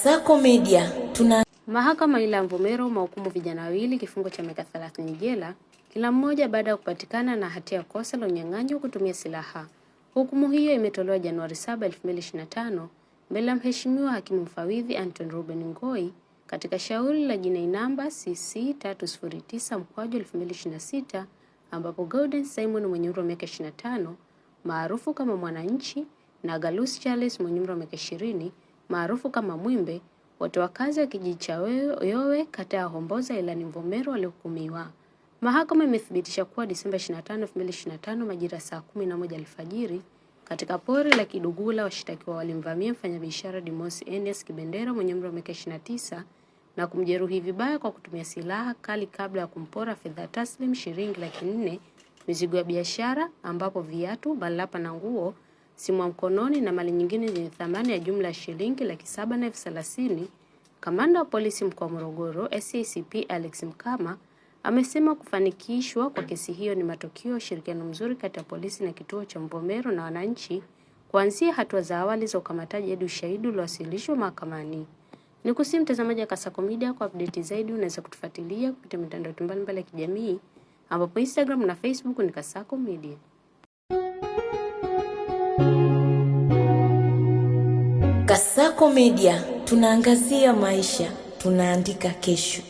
Kasako Media tuna Mahakama ila Mvomero mahukumu vijana wawili kifungo cha miaka 30 jela kila mmoja baada ya kupatikana na hatia ya kosa la unyang'anyi wa kutumia silaha. Hukumu hiyo imetolewa Januari 7, 2025 mbele ya Mheshimiwa Hakimu Mfawidhi Anton Ruben Ngoi katika shauri la jinai namba CC 309/2026 ambapo Gauden Simon mwenye umri wa miaka 25 maarufu kama Mwananchi na Galus Charles mwenye umri wa miaka 20 maarufu kama Mwimbe, wote wakazi wa kijiji cha Yowe kata ya Homboza ilani Mvomero walihukumiwa. Mahakama imethibitisha kuwa Disemba 25, 2025 majira saa 11 alfajiri katika pori la Kidugula washtakiwa walimvamia mfanyabiashara Dimosi Enes Kibendera mwenye umri wa miaka 29 na kumjeruhi vibaya kwa kutumia silaha kali kabla ya kumpora fedha taslim shilingi 400,000, mizigo ya biashara ambapo viatu, balapa na nguo, simu mkononi na mali nyingine zenye thamani ya jumla ya shilingi 730,000. Kamanda wa polisi mkoa wa Morogoro SACP Alex Mkama amesema kufanikishwa kwa kesi hiyo ni matokeo ya ushirikiano mzuri kati ya polisi na kituo cha Mvomero na wananchi kuanzia hatua za awali za ukamataji hadi ushahidi uliowasilishwa mahakamani. Nikusihi mtazamaji wa Kasako Media, kwa update zaidi unaweza kutufuatilia kupitia mitandao mbalimbali ya kijamii ambapo Instagram na Facebook ni Kasako Media. Kasako Media tunaangazia maisha, tunaandika kesho.